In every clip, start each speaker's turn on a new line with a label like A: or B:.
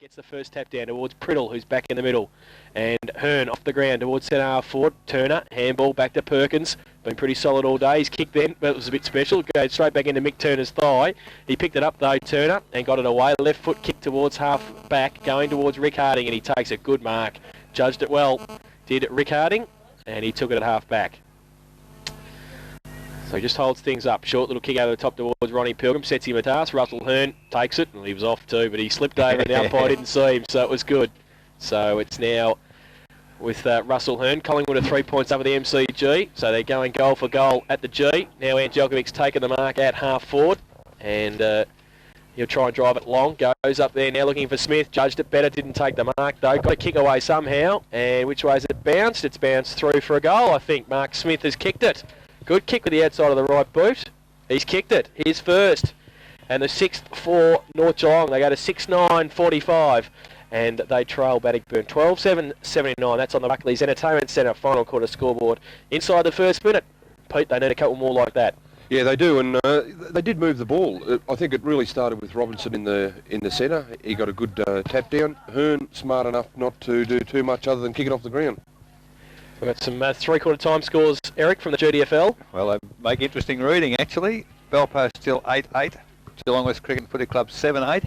A: Gets the first tap down towards Priddle, who's back in the middle. And Hearn off the ground towards centre half forward. Turner, handball back to Perkins. Been pretty solid all day. He's kicked then, but it was a bit special. Goes straight back into Mick Turner's thigh. He picked it up though, Turner, and got it away. Left foot kick towards half back, going towards Rick Harding, and he takes a good mark. Judged it well. Did Rick Harding, and he took it at half back. So he just holds things up. Short little kick over the top towards Ronnie Pilgrim. Sets him a task. Russell Hearn takes it. Well, he was off too, but he slipped over and the umpire didn't see him, so it was good. So it's now with Russell Hearn. Collingwood are 3 points over the MCG. So they're going goal for goal at the G. Now Angelkovic's taken the mark at half forward. And he'll try and drive it long. Goes up there now looking for Smith. Judged it better. Didn't take the mark though. Got a kick away somehow. And which way has it bounced? It's bounced through for a goal, I think. Mark Smith has kicked it. Good kick with the outside of the right boot. He's kicked it. He's first. And the 6th for North Geelong. They go to 6-9-45. And they trail Bannockburn 12-7-79. That's on the Buckley's Entertainment Centre final quarter scoreboard. Inside the first minute. Pete, they need a couple more like that.
B: Yeah, they do, and they did move the ball. I think it really started with Robinson in the centre. He got a good tap down. Hearn, smart enough not to do too much other than kick it off the ground.
A: We've got some three-quarter time scores, Eric, from the GDFL.
C: Well, they make interesting reading, actually. Belpost still 8-8. Geelong West Cricket and Footy Club 7-8.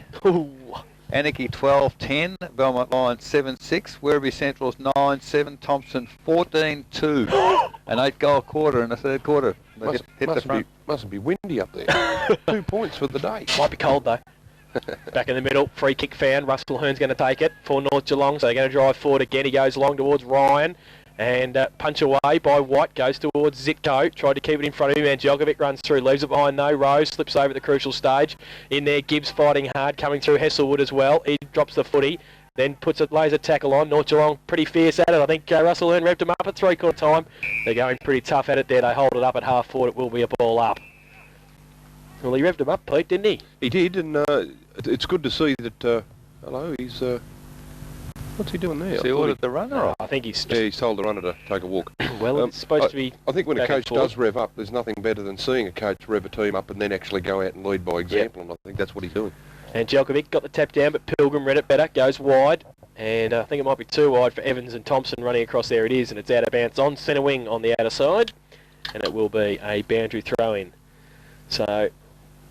C: Anarchy 12-10. Belmont Lions 7-6. Werribee Central's 9-7. Thompson 14-2. An 8-goal quarter in the third quarter. They hit the front.
B: Mustn't be windy up there. 2 points for the day.
A: Might be cold, though. Back in the middle, free kick found. Russell Hearn's going to take it for North Geelong, so they're going to drive forward again. He goes along towards Ryan. And punch away by White, goes towards Zitko, tried to keep it in front of him, Angelkovic runs through, leaves it behind no Rose, slips over at the crucial stage. In there, Gibbs fighting hard, coming through Hesselwood as well. He drops the footy, then puts a laser tackle on. North Geelong pretty fierce at it. I think Russell Hearn revved him up at three-quarter time. They're going pretty tough at it there. They hold it up at half forward. It will be a ball up. Well, he revved him up, Pete, didn't he?
B: He did, and it's good to see that, he's... what's he doing there?
C: Has he ordered the runner?
A: I think he's...
B: Yeah, he's told the runner to take a walk.
A: Well, it's supposed to be...
B: I think when a coach does rev up, there's nothing better than seeing a coach rev a team up and then actually go out and lead by example, and I think that's what he's doing.
A: And Jelkovic got the tap down, but Pilgrim read it better, goes wide. And I think it might be too wide for Evans and Thompson running across. There it is, and it's out of bounds on centre wing on the outer side. And it will be a boundary throw-in. So...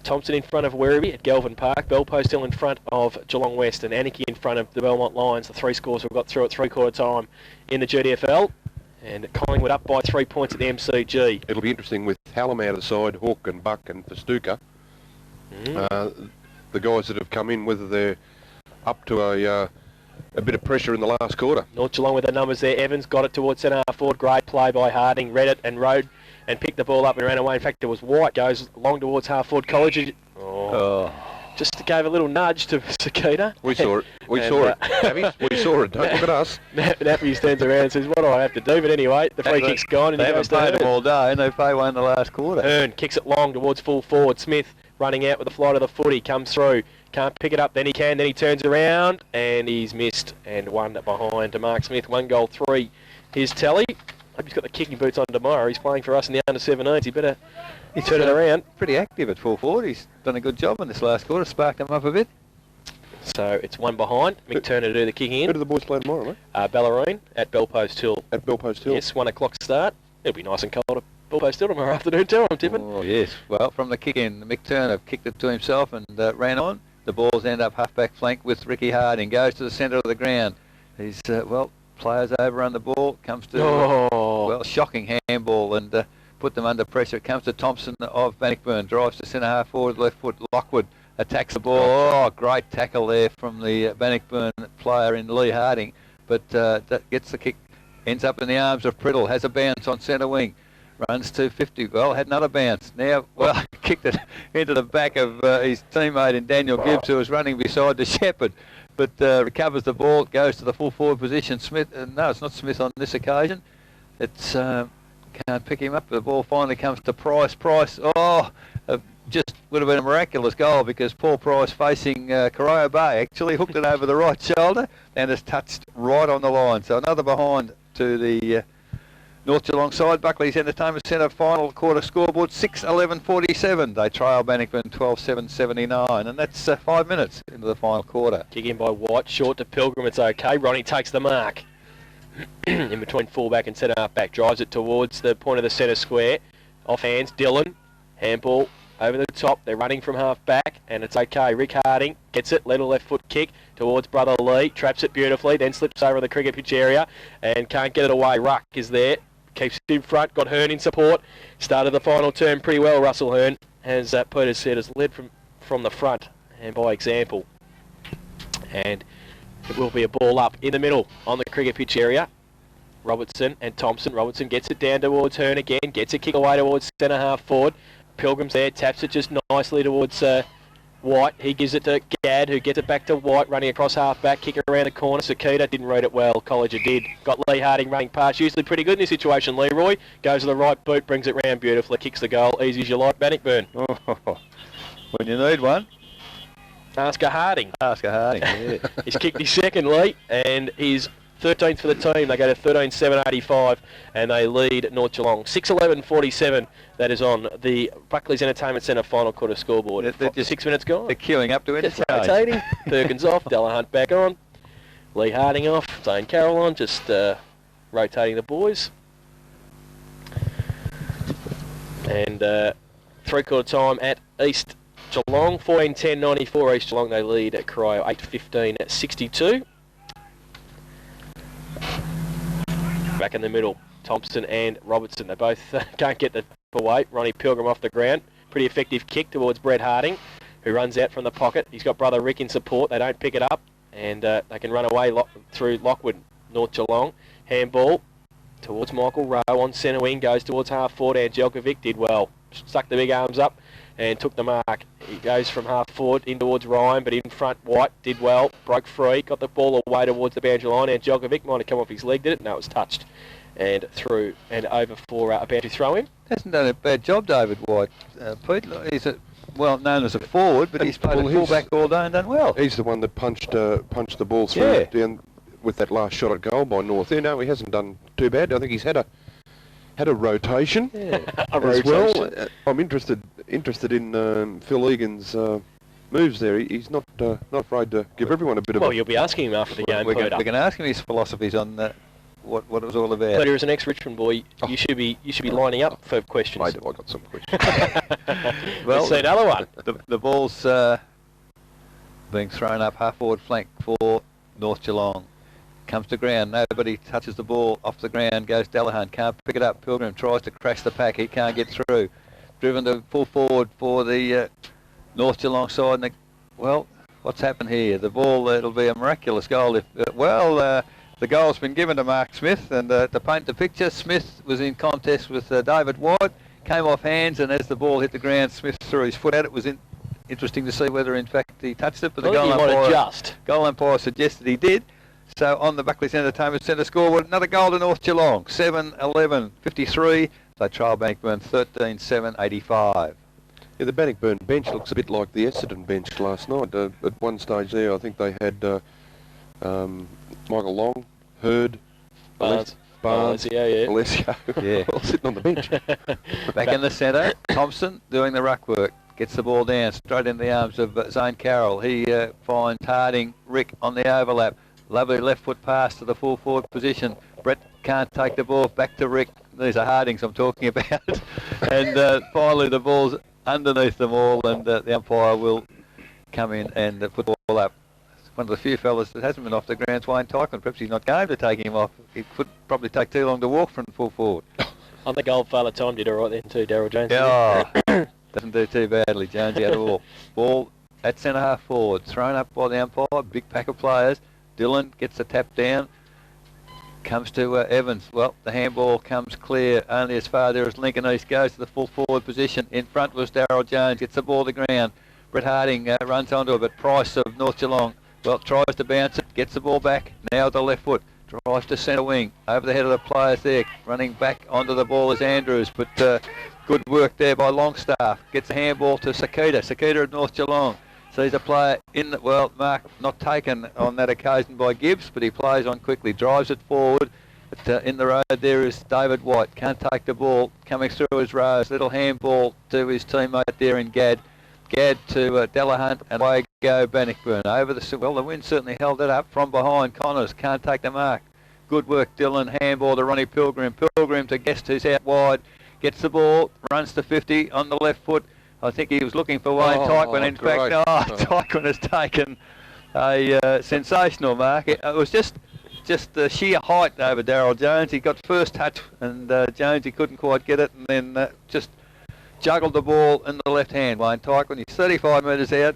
A: Thompson in front of Werribee at Galvin Park. Belpost still in front of Geelong West, and Anarchy in front of the Belmont Lions. The three scores we've got through at three-quarter time in the GDFL. And Collingwood up by 3 points at the MCG.
B: It'll be interesting with Hallam out of the side, Hawk and Buck and Festuca. The guys that have come in, whether they're up to a bit of pressure in the last quarter.
A: North Geelong with the numbers there. Evans got it towards centre half forward. Great play by Harding. Read it and rode and picked the ball up and ran away. In fact, it was White. Goes long towards half forward. College. Just gave a little nudge to Sakita.
B: We saw it. We saw it. Nappies, we saw it. Don't look at us.
A: Nappies turns around and says, what do I have to do? But anyway, the free kick's gone. And
C: they haven't played them all day, and they play one in the last quarter.
A: Hearn kicks it long towards full forward. Smith running out with the flight of the footy. Comes through. Can't pick it up. Then he can. Then he turns around. And he's missed. And one behind to Mark Smith. 1 goal, 3. His tally. Hope he's got the kicking boots on tomorrow. He's playing for us in the under-17s. He better turn it around.
C: Pretty active at full forward. He's done a good job in this last quarter. Sparked him up a bit.
A: So it's one behind. Mick Turner to do the kicking in.
B: Who do the boys play tomorrow, mate?
A: Ballerine at Belpost Hill.
B: At Belpost Hill?
A: Yes, 1 o'clock start. It'll be nice and cold at Belpost Hill tomorrow afternoon too, I'm tipping.
C: Oh, yes. Well, from the kick in, Mick Turner kicked it to himself and ran on. The balls end up half-back flank with Ricky Harding. Goes to the centre of the ground. He's, players overrun the ball. Comes to, shocking handball and put them under pressure. It comes to Thompson of Bannockburn. Drives to centre half forward, left foot. Lockwood attacks the ball. Oh, great tackle there from the Bannockburn player in Lee Harding. But that gets the kick. Ends up in the arms of Priddle. Has a bounce on centre wing. Runs to 50. Well, had another bounce. Now, kicked it into the back of his teammate in Daniel Gibbs, who was running beside the Shepherd. But recovers the ball, goes to the full forward position. Smith, no, it's not Smith on this occasion. It's can't pick him up. The ball finally comes to Price. Price, just would have been a miraculous goal because Paul Price facing Corio Bay actually hooked it over the right shoulder and has touched right on the line. So another behind to the North Geelong side, Buckley's Entertainment Centre final quarter scoreboard 6:11:47. They trail Bannockburn 12:7:79, and that's 5 minutes into the final quarter.
A: Kick in by White, short to Pilgrim, it's okay. Ronnie takes the mark. In between fullback and centre half back, drives it towards the point of the centre square. Off hands, Dylan, handball over the top. They're running from half back, and it's okay. Rick Harding gets it, little left foot kick towards brother Lee, traps it beautifully, then slips over the cricket pitch area and can't get it away. Ruck is there, keeps it in front, got Hearn in support. Started the final term pretty well, Russell Hearn, as Peter said, has led from the front and by example. And it will be a ball up in the middle on the cricket pitch area. Robertson and Thompson. Robertson gets it down towards Hearn again, gets a kick away towards centre half forward. Pilgrim's there, taps it just nicely towards White. He gives it to Gadd, who gets it back to White, running across half back, kick around the corner. Sakita didn't read it well, Colliger did. Got Lee Harding running past, usually pretty good in this situation. Leroy goes to the right boot, brings it round beautifully, kicks the goal, easy as you like, Bannockburn.
C: Oh, when you need one.
A: Ask a Harding.
C: Ask a Harding, yeah.
A: He's kicked his second, Lee, and he's 13th for the team. They go to 13.785 and they lead North Geelong. 6:11:47, that is on the Buckley's Entertainment Centre final quarter scoreboard.
C: They're just
A: 6 minutes gone.
C: They're queuing up to
A: Just
C: interchange.
A: rotating. Perkins off, Delahunt back on. Lee Harding off, Zane Carroll on, just rotating the boys. And three-quarter time at East Geelong, 14:10:94 East Geelong. They lead at Corio 8:15:62. Back in the middle, Thompson and Robertson. They both can't get the away. Ronnie Pilgrim off the ground. Pretty effective kick towards Brett Harding, who runs out from the pocket. He's got brother Rick in support. They don't pick it up, and they can run away through Lockwood, North Geelong. Handball towards Michael Rowe on centre wing. Goes towards half forward. Angelkovic did well. Stuck the big arms up and took the mark. He goes from half forward in towards Ryan, but in front White did well, broke free, got the ball away towards the boundary line. Angelkovic might have come off his leg, did it? No, it was touched and through and over for a boundary throw in.
C: Hasn't done a bad job, David White. Pete, he's well known as a forward, but he's played a fullback all day and done well.
B: He's the one that punched the ball through down with that last shot at goal by North. Yeah, no, he hasn't done too bad. I think he's had a rotation as well. I'm interested in Phil Egan's moves there. He's not afraid to give everyone a bit of.
A: Well, you'll be asking him after the game.
C: We're going to ask him his philosophies on what it was all about.
A: Peter, as an ex-Richmond boy, you should be lining up for questions.
B: I got some questions.
A: Well, let's see another one.
C: The ball's being thrown up half forward flank for North Geelong. Comes to ground, nobody touches the ball off the ground, goes Delahunt, can't pick it up. Pilgrim tries to crash the pack, he can't get through. Driven to full forward for the North Geelong side. And well, what's happened here? The ball, it'll be a miraculous goal. If the goal's been given to Mark Smith, and to paint the picture, Smith was in contest with David White, came off hands, and as the ball hit the ground, Smith threw his foot at it. It was interesting to see whether in fact he touched it, but the goal umpire suggested he did. So on the Buckley's Entertainment Centre scoreboard, another goal to North Geelong, 7:11:53. They trail Bannockburn 13:7:85.
B: Yeah, the Bannockburn bench looks a bit like the Essendon bench last night. At one stage there, I think they had Michael Long, Hurd, Barnes, Alessio, all sitting on the bench.
C: Back in the centre, Thompson doing the ruck work. Gets the ball down straight into the arms of Zane Carroll. He finds Harding, Rick on the overlap. Lovely left foot pass to the full forward position. Brett can't take the ball, back to Rick. These are Hardings I'm talking about. And finally the ball's underneath them all, and the umpire will come in and put the ball up. One of the few fellas that hasn't been off the ground, Wayne Tycoon. Perhaps he's not going to take him off. It could probably take too long to walk from full forward.
A: I think old fella Tom did all right then too, Daryl Jones.
C: Yeah, doesn't do too badly, Jonesy, at all. Ball at centre half forward, thrown up by the umpire, big pack of players. Dylan gets the tap down, comes to Evans. Well, the handball comes clear, only as far there as Lincoln East goes to the full forward position. In front was Daryl Jones, gets the ball to ground. Brett Harding runs onto it, but Price of North Geelong, well, tries to bounce it, gets the ball back, now the left foot, drives to centre wing, over the head of the players there, running back onto the ball is Andrews, but good work there by Longstaff. Gets the handball to Sakita of North Geelong. Sees a player in the, well, mark not taken on that occasion by Gibbs, but he plays on quickly, drives it forward. But in the road there is David White. Can't take the ball. Coming through his rows. Little handball to his teammate there in Gadd. Gadd to Delahunt, and away go Bannockburn. Over the wind certainly held it up from behind. Connors can't take the mark. Good work, Dylan. Handball to Ronnie Pilgrim. Pilgrim to Guest, who's out wide. Gets the ball, runs to 50 on the left foot. I think he was looking for Wayne Tyquin. In fact, Tyquin has taken a sensational mark. It was just the sheer height over Daryl Jones. He got first touch, and Jones, he couldn't quite get it, and then just juggled the ball in the left hand. Wayne Tyquin, he's 35 metres out,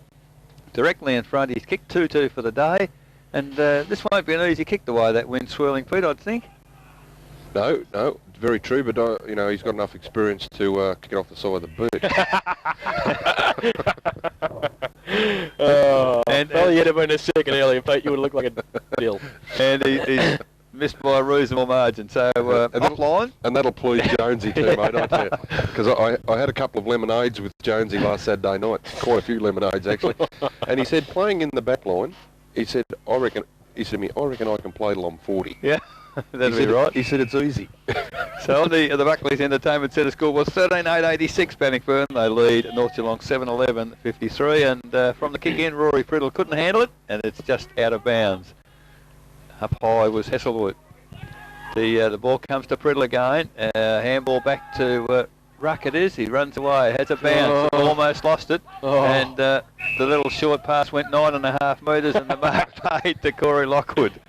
C: directly in front. He's kicked 2-2 for the day, and this won't be an easy kick the way that wind swirling, Pete, I'd think.
B: No, it's very true, but he's got enough experience to kick it off the side of the boot.
A: Well, you'd have been a second earlier, Pete. You would have looked like a deal.
C: And he's missed by a reasonable margin. So offline.
B: And that'll please Jonesy too, mate, I tell you. Because I had a couple of lemonades with Jonesy last Saturday night. Quite a few lemonades, actually. And he said, playing in the back line, he said to me, I reckon I can play till I'm 40.
C: Yeah. That'd be right.
B: He said it's easy.
C: So on the Buckley's Entertainment Centre score was 13-8-86 Bannockburn. They lead North Geelong 7-11-53, and from the kick in, Rory Priddle couldn't handle it, and it's just out of bounds. Up high was Hesselwood. The ball comes to Priddle again. Handball back to Ruck it is. He runs away, has a bounce, almost lost it, and the little short pass went 9.5 metres, and the mark paid to Corey Lockwood.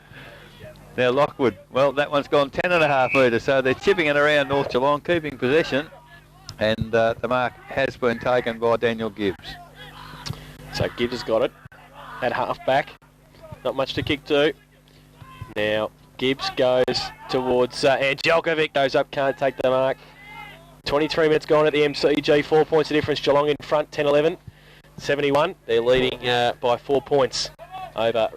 C: Now Lockwood, well, that one's gone 10.5 metres, so they're chipping it around North Geelong, keeping possession, and the mark has been taken by Daniel Gibbs.
A: So Gibbs has got it at half back, not much to kick to. Now Gibbs goes towards Angelkovic, goes up, can't take the mark. 23 minutes gone at the MCG, 4 points of difference. Geelong in front, 10-11, 71. They're leading by 4 points over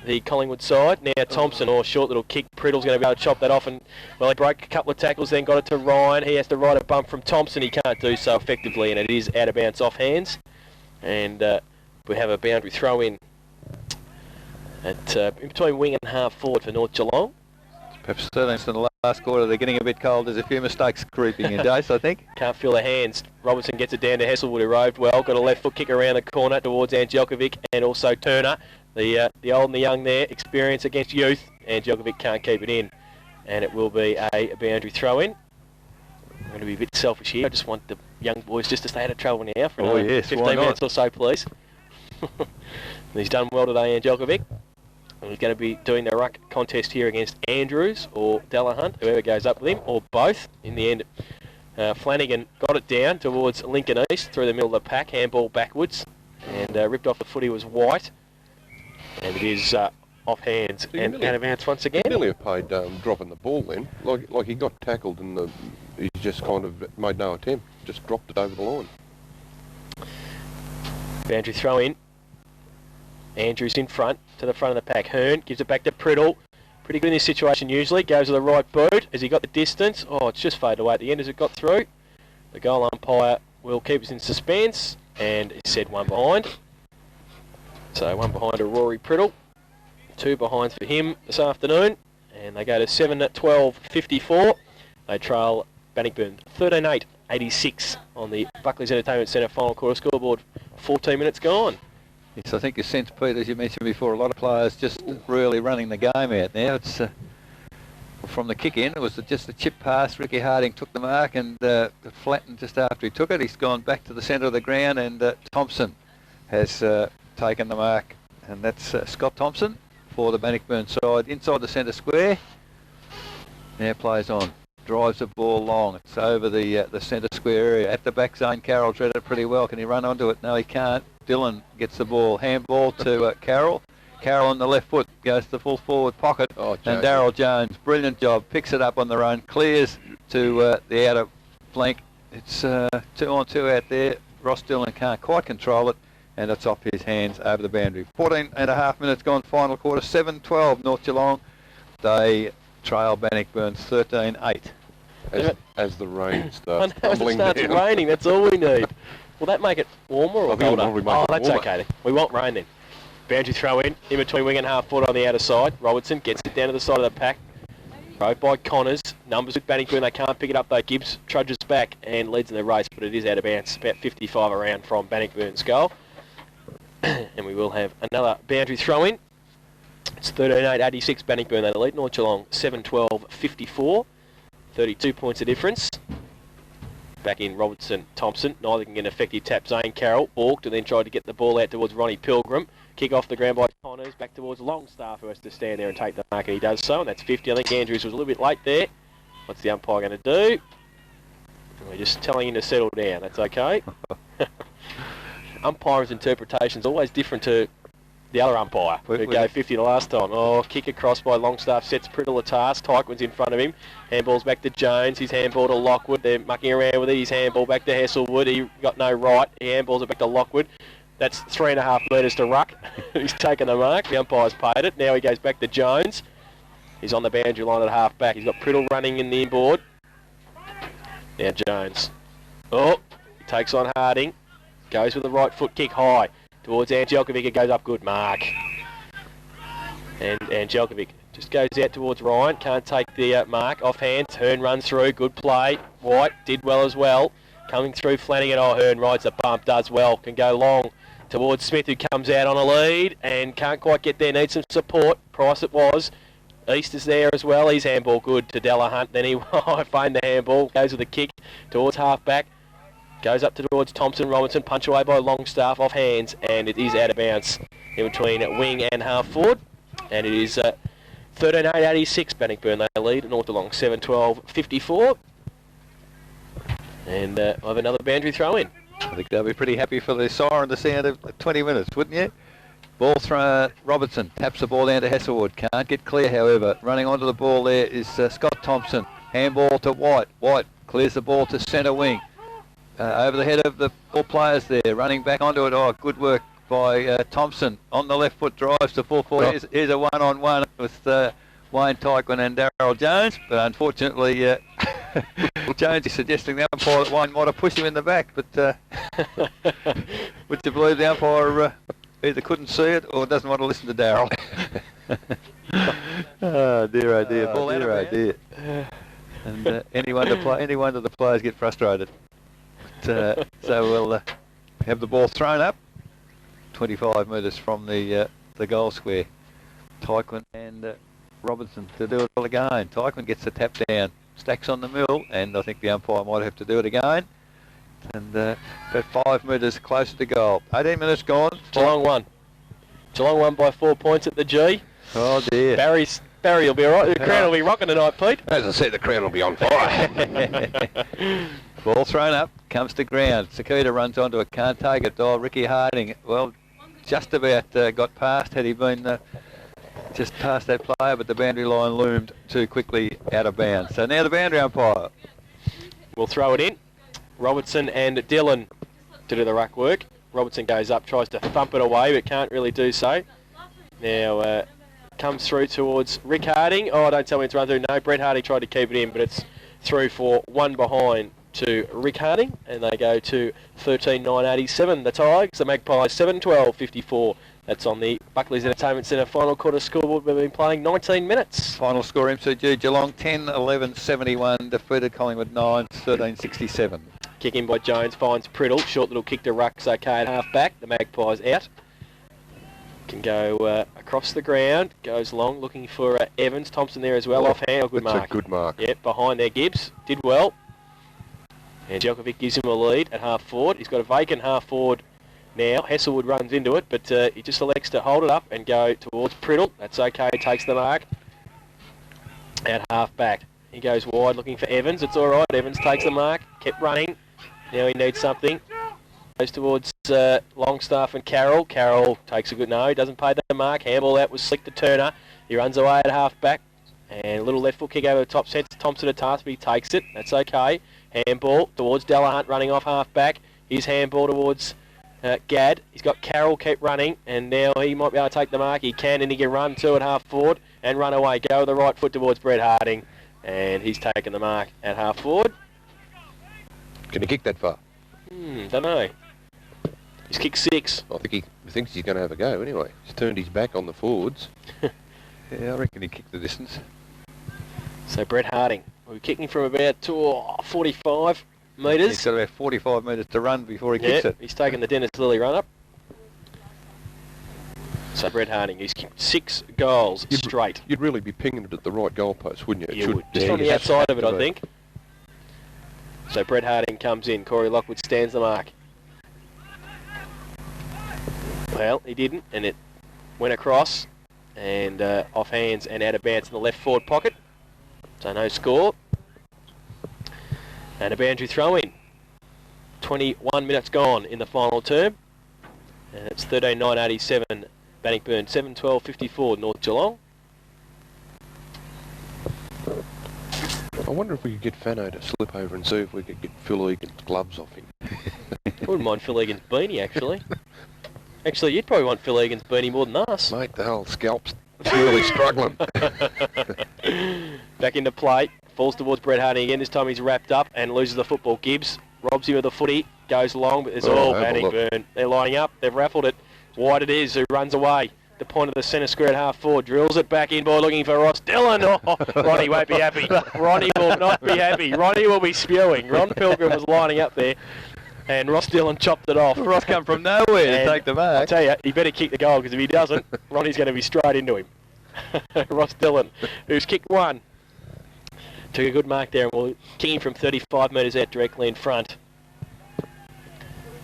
A: the Collingwood side. Now Thompson, or short little kick. Priddle's going to be able to chop that off, and well, he broke a couple of tackles, then got it to Ryan. He has to ride a bump from Thompson. He can't do so effectively, and it is out of bounds off hands. And we have a boundary throw in at in between wing and half forward for North Geelong.
C: Perhaps certainly in the last quarter they're getting a bit cold. There's a few mistakes creeping in, Dace, I think.
A: Can't feel the hands. Robertson gets it down to Hesselwood, who roved well. Got a left foot kick around the corner towards Angelkovic, and also Turner. The old and the young there, experience against youth. Angelkovic can't keep it in, and it will be a boundary throw in. I'm going to be a bit selfish here. I just want the young boys just to stay out of trouble now for another 15 minutes or so, please. He's done well today, Angelkovic. And he's going to be doing the ruck contest here against Andrews or Delahunt, whoever goes up with him, or both. In the end, Flanagan got it down towards Lincoln East through the middle of the pack, handball backwards, and ripped off the footy was White. And it is off hands and out of bounds once again.
B: Nearly have paid dropping the ball then. Like he got tackled and he just kind of made no attempt, just dropped it over the line.
A: Boundary throw in. Andrews in front, to the front of the pack. Hearn gives it back to Priddle. Pretty good in this situation usually. Goes to the right boot. Has he got the distance? Oh, it's just faded away at the end as it got through. The goal umpire will keep us in suspense, and it said one behind. So one behind to Rory Priddle. 2 behinds for him this afternoon. And they go to 7-12-54. They trail Bannockburn 13-8-86 on the Buckley's Entertainment Centre final quarter scoreboard. 14 minutes gone.
C: Yes, I think you sense, Pete, as you mentioned before, a lot of players just really running the game out now. It's from the kick in, it was just a chip pass. Ricky Harding took the mark and flattened just after he took it. He's gone back to the centre of the ground, and Thompson has taken the mark, and that's Scott Thompson for the Bannockburn side inside the centre square. Now plays on, drives the ball long. It's over the centre square area at the back zone. Carroll's read it pretty well. Can he run onto it? No, he can't. Dylan gets the ball, handball to Carroll. Carroll on the left foot goes to the full forward pocket, and Daryl Jones, brilliant job, picks it up on the run, clears to the outer flank. It's 2-on-2 out there. Ross Dillon can't quite control it, and it's off his hands over the boundary. 14.5 minutes gone, final quarter, 7-12 North Geelong. They trail Bannockburn 13-8.
B: As the rain starts
A: as it starts raining, that's all we need. Will that make it warmer or colder? Oh, that's
B: warmer.
A: okay then. We won't rain then. Boundary throw in between wing and half forward on the outer side. Robertson gets it down to the side of the pack. Rode by Connors. Numbers with Bannockburn. They can't pick it up though. Gibbs trudges back and leads in the race, but it is out of bounds. About 55 around from Bannockburn's goal. And we will have another boundary throw in. It's 13-8-86 Bannockburn they lead. North Geelong 7-12-54. 32 points of difference. Back in Robertson, Thompson. Neither can get an effective tap. Zane Carroll balked and then tried to get the ball out towards Ronnie Pilgrim. Kick off the ground by Connors. Back towards Longstaff, who has to stand there and take the mark, and he does so. And that's 50. I think Andrews was a little bit late there. What's the umpire going to do? We're just telling him to settle down. That's okay. Umpire's interpretation is always different to the other umpire, who gave 50 the last time. Oh, kick across by Longstaff, sets Priddle a task. Tyquin's in front of him. Handball's back to Jones. His handball to Lockwood. They're mucking around with it. His handball back to Hesselwood. He got no right. He handballs it back to Lockwood. That's 3.5 metres to Ruck. He's taken the mark. The umpire's paid it. Now he goes back to Jones. He's on the boundary line at half back. He's got Priddle running in the inboard. Now Jones. Oh, he takes on Harding. Goes with the right foot kick high. Towards Angelkovic, it goes up, good mark. And Angelkovic just goes out towards Ryan, can't take the mark, offhand. Hearn runs through, good play. White did well as well. Coming through Flanagan, oh, Hearn rides the bump, does well, can go long towards Smith, who comes out on a lead and can't quite get there, needs some support. Price it was. East is there as well, his handball good to Delahunt, then he feigned the handball, goes with the kick towards half back. Goes up towards Thompson, Robinson, punch away by Longstaff off hands, and it is out of bounds in between wing and half forward. And it is 13-8-86 Bannockburn they lead, North Geelong 7-12-54. And I have another boundary throw in.
C: I think they'll be pretty happy for the siren to sound of 20 minutes, wouldn't you? Ball thrown, Robertson taps the ball down to Hesselwood, can't get clear however. Running onto the ball there is Scott Thompson. Handball to White. White clears the ball to centre wing. Over the head of the four players there, running back onto it. Oh, good work by Thompson. On the left foot, drives to full forward. Here's a one-on-one with Wayne Tyquin and Darryl Jones. But unfortunately, Jones is suggesting the umpire that Wayne might have pushed him in the back. But would you believe the umpire either couldn't see it or doesn't want to listen to Darryl? Oh dear, oh dear. Ball out of dear. And any wonder the players get frustrated. So we'll have the ball thrown up 25 metres from the goal square. Tyquin and Robinson to do it all again. Tyquin gets the tap down, stacks on the mill, and I think the umpire might have to do it again. And about 5 metres closer to goal. 18 minutes gone.
A: Geelong won. Geelong won by 4 points at the G.
C: Oh dear.
A: Barry will be all right. The crowd will be rocking tonight, Pete.
B: As I said, the crowd will be on fire.
C: Ball thrown up, comes to ground. Sakita runs onto it, can't take it. Oh, Ricky Harding, well, just about got past had he been just past that player, but the boundary line loomed too quickly out of bounds. So now the boundary umpire.
A: We'll throw it in. Robertson and Dillon to do the ruck work. Robertson goes up, tries to thump it away, but can't really do so. Now comes through towards Rick Harding. Oh, don't tell me it's run through. No, Brett Harding tried to keep it in, but it's through for one behind to Rick Harding, and they go to 13-9-87. The Tigers, the Magpies 7-12-54. That's on the Buckley's Entertainment Centre final quarter scoreboard. We've been playing 19 minutes.
C: Final score MCG Geelong 10-11-71, defeated Collingwood 9-13-67.
A: Kick in by Jones, finds Priddle. Short little kick to Ruck's okay at half back. The Magpies out. Can go across the ground, goes long, looking for Evans. Thompson there as well, offhand. Oh, good mark.
B: That's a good mark.
A: Yep, behind there, Gibbs. Did well. And Jelkovic gives him a lead at half forward. He's got a vacant half forward now. Hesselwood runs into it, but he just elects to hold it up and go towards Priddle. That's okay, takes the mark at half back. He goes wide looking for Evans. It's all right. Evans takes the mark, kept running. Now he needs something. Goes towards Longstaff and Carroll. Carroll takes a good no. He doesn't pay the mark. Handball out was slick to Turner. He runs away at half back. And a little left foot kick over the top, sets Thompson a task, but he takes it. That's okay. Handball towards Delahunt, running off half back. His handball towards Gadd. He's got Carroll, keep running, and now he might be able to take the mark. He can, and he can run to at half forward and run away. Go with the right foot towards Brett Harding, and he's taken the mark at half forward.
B: Can he kick that far?
A: Don't know. He's kicked 6.
B: I think he thinks he's going to have a go anyway. He's turned his back on the forwards.
C: Yeah, I reckon he kicked the distance.
A: So Brett Harding, we're kicking from about 45 metres.
C: He's got about 45 metres to run before he kicks it.
A: He's taken the Dennis Lilly run up. So Brett Harding, he's kicked 6 goals straight.
B: You'd really be pinging it at the right goalpost, wouldn't you?
A: You would. Just on the outside of it, I think. So Brett Harding comes in. Corey Lockwood stands the mark. Well, he didn't, and it went across and off hands and out of bounds in the left forward pocket. So no score. And a boundary throw in. 21 minutes gone in the final term. And it's 13-9-87 Bannockburn, 7-12-54 North Geelong.
B: I wonder if we could get Fano to slip over and see if we could get Phil Egan's gloves off him.
A: I wouldn't mind Phil Egan's beanie, actually. Actually, you'd probably want Phil Egan's beanie more than us.
B: Mate, the whole scalp's really struggling.
A: Back into play. Falls towards Brett Harding again. This time he's wrapped up and loses the football. Gibbs robs him of the footy. Goes long, but it's all Bannockburn. They're lining up. They've raffled it. Wide it is, who runs away. The point of the centre square at half forward. Drills it back in, boy, looking for Ross Dillon. Oh, Ronnie won't be happy. Ronnie will not be happy. Ronnie will be spewing. Ron Pilgrim was lining up there, and Ross Dillon chopped it off.
C: Ross come from nowhere to take the mark.
A: I tell you, he better kick the goal, because if he doesn't, Ronnie's going to be straight into him. Ross Dillon, who's kicked one. Took a good mark there, and we're kicking from 35 metres out directly in front.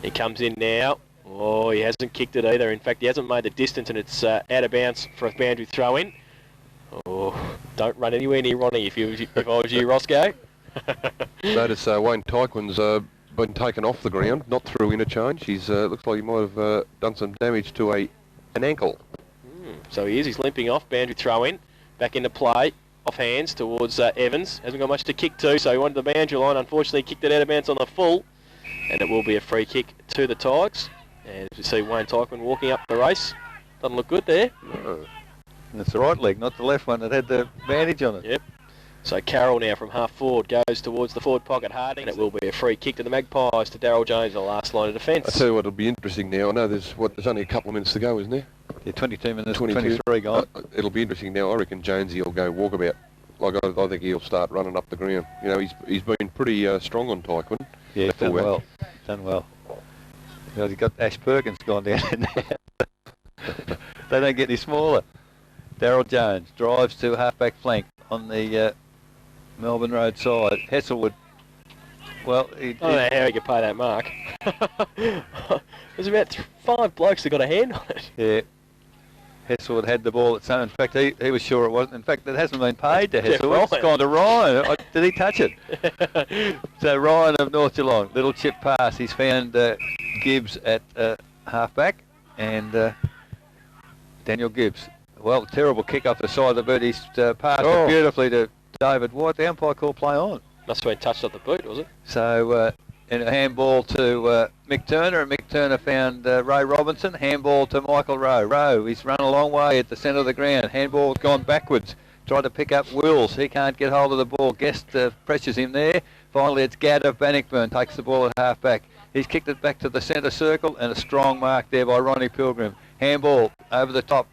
A: He comes in now. Oh, he hasn't kicked it either. In fact, he hasn't made the distance, and it's out of bounds for a boundary throw in. Oh, don't run anywhere near Ronnie if I was you, Roscoe.
B: Notice Wayne Tyquin's been taken off the ground, not through interchange. He's looks like he might have done some damage to an ankle.
A: So he is. He's limping off. Boundary throw in. Back into play. Off hands towards Evans. Hasn't got much to kick to, so he wanted the boundary line. Unfortunately, kicked it out of bounds on the full. And it will be a free kick to the Tigers. And as you see Wayne Tyquin walking up the race. Doesn't look good there.
B: No.
C: It's the right leg, not the left one that had the bandage on it.
A: Yep. So Carroll now from half forward goes towards the forward pocket. Harding. And it will be a free kick to the Magpies, to Darryl Jones, the last line of defence.
B: I tell you what, it'll be interesting now. I know there's only a couple of minutes to go, isn't there?
C: Yeah, 22 minutes, 23 gone.
B: It'll be interesting now. I reckon Jonesy will go walkabout. Like I think he'll start running up the ground. You know, he's been pretty strong on Tyquin.
C: Yeah, done well. Done well. You know, he's got Ash Perkins gone down in there. They don't get any smaller. Darryl Jones drives to half-back flank on the Melbourne Road side. Hesselwood. Well,
A: I don't know how he could pay that mark. There's about 5 blokes that got a hand on it.
C: Yeah. Hesselwood had the ball at some. In fact, he was sure it wasn't. In fact, it hasn't been paid to Hesselwood. It's gone to Ryan. Did he touch it? So Ryan of North Geelong, little chip pass. He's found Gibbs at halfback, and Daniel Gibbs. Well, terrible kick off the side of the boot. He's passed it beautifully to David White. The umpire called play on.
A: Must have been touched off the boot, was it?
C: So, and a handball to Mick Turner, and Mick Turner found Ray Robinson. Handball to Michael Rowe. Rowe, he's run a long way at the centre of the ground. Handball's gone backwards. Tried to pick up Wills. He can't get hold of the ball. Guest pressures him there. Finally, it's Gadd of Bannockburn. Takes the ball at half-back. He's kicked it back to the centre circle, and a strong mark there by Ronnie Pilgrim. Handball over the top.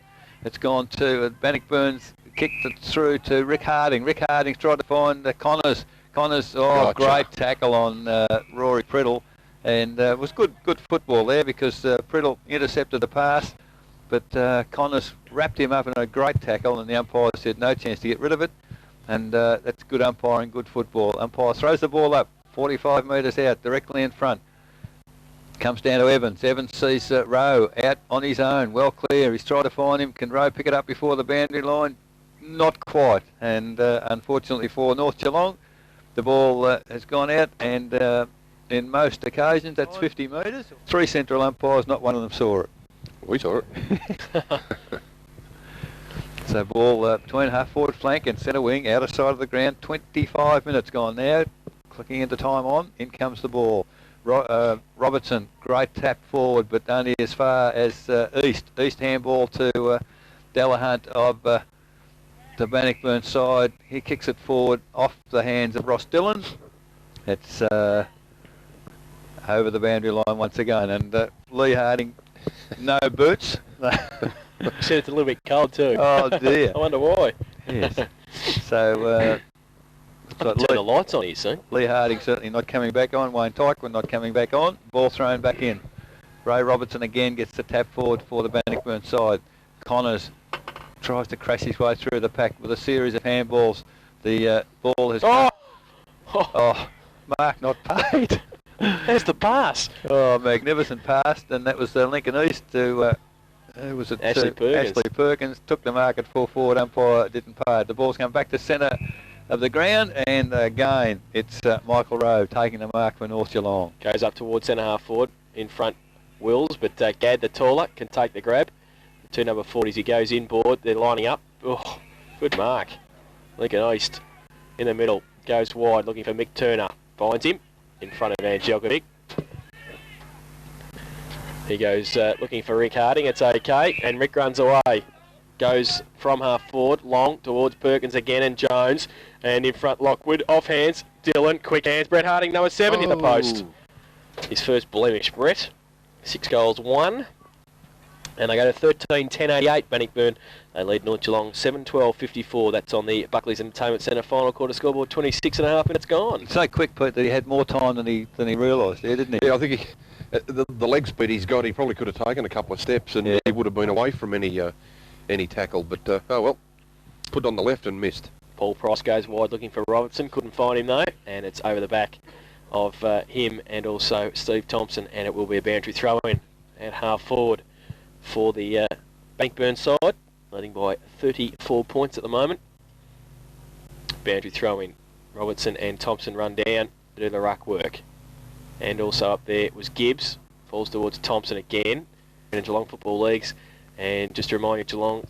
C: It's gone to Bannockburn's kicked it through to Rick Harding. Rick Harding's tried to find Connors. Connors, great tackle on Rory Priddle, and it was good football there because Priddle intercepted the pass, but Connors wrapped him up in a great tackle, and the umpire said no chance to get rid of it, and that's good umpiring, good football. Umpire throws the ball up, 45 metres out, directly in front. Comes down to Evans. Evans sees Rowe out on his own, well clear. He's tried to find him. Can Rowe pick it up before the boundary line? Not quite, and unfortunately for North Geelong, the ball has gone out, and in most occasions that's 50 metres. 3 central umpires, not one of them saw it.
B: We saw it.
C: So ball between half-forward flank and centre wing, outer side of the ground. 25 minutes gone now. Clicking into time on. In comes the ball. Robertson, great tap forward, but only as far as east. East handball to Delahunt of the Bannockburn side. He kicks it forward off the hands of Ross Dillon. It's over the boundary line once again, and Lee Harding, no boots.
A: Said it's a little bit cold too.
C: Oh dear.
A: I wonder why.
C: Yes. So So
A: Turn the lights on here soon.
C: Lee Harding certainly not coming back on. Wayne Tyquin not coming back on. Ball thrown back in. Ray Robertson again gets the tap forward for the Bannockburn side. Connors tries to crash his way through the pack with a series of handballs. The ball has... Oh, Mark not paid.
A: There's the pass.
C: Oh, magnificent pass. And that was Lincoln East to... who was it?
A: Ashley Perkins.
C: Ashley Perkins took the mark at full forward. Umpire didn't pay it. The ball's come back to centre of the ground, and again it's Michael Rowe taking the mark for North Geelong.
A: Goes up towards centre half forward. In front, Wills, but Gad, the taller, can take the grab. Two number 40s, he goes inboard. They're lining up. Oh, good mark. Lincoln East in the middle. Goes wide, looking for Mick Turner. Finds him in front of Angelkovic. He goes looking for Rick Harding. It's okay, and Rick runs away. Goes from half forward, long towards Perkins again, and Jones. And in front, Lockwood. Off hands, Dylan. Quick hands, Brett Harding, number 7 in the post. His first blemish, Brett. 6 goals, 1. And they go to 13-10-88, Bannockburn. They lead North Geelong 7-12-54. That's on the Buckley's Entertainment Centre final quarter scoreboard. 26.5 minutes gone.
C: So quick, Pete, that he had more time than he realised there, didn't he?
B: Yeah, I think the leg speed he's got, he probably could have taken a couple of steps and he would have been away from any tackle. But, oh well, put on the left and missed.
A: Paul Price goes wide looking for Robertson. Couldn't find him though. And it's over the back of him and also Steve Thompson. And it will be a boundary throw-in at half forward for the Bannockburn side, leading by 34 points at the moment. Boundary throw-in. Robertson and Thompson run down to do the ruck work. And also up there was Gibbs. Falls towards Thompson again in Geelong Football Leagues. And just to remind you, Geelong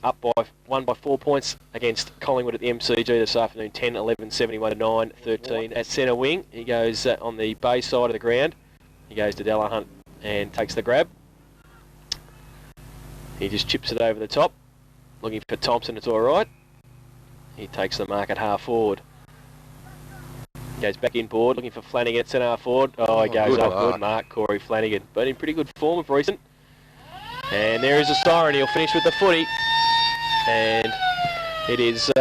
A: won by 4 points against Collingwood at the MCG this afternoon. 10-11, 71-9, 13 at centre wing. He goes on the bay side of the ground. He goes to Delahunt and takes the grab. He just chips it over the top. Looking for Thompson, it's all right. He takes the mark at half forward. Goes back inboard, looking for Flanagan at centre half forward. Oh, he goes up. Good mark, Corey Flanagan. But in pretty good form of recent. And there is a siren. He'll finish with the footy. And it is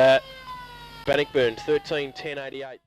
A: Bannockburn 13-10-88.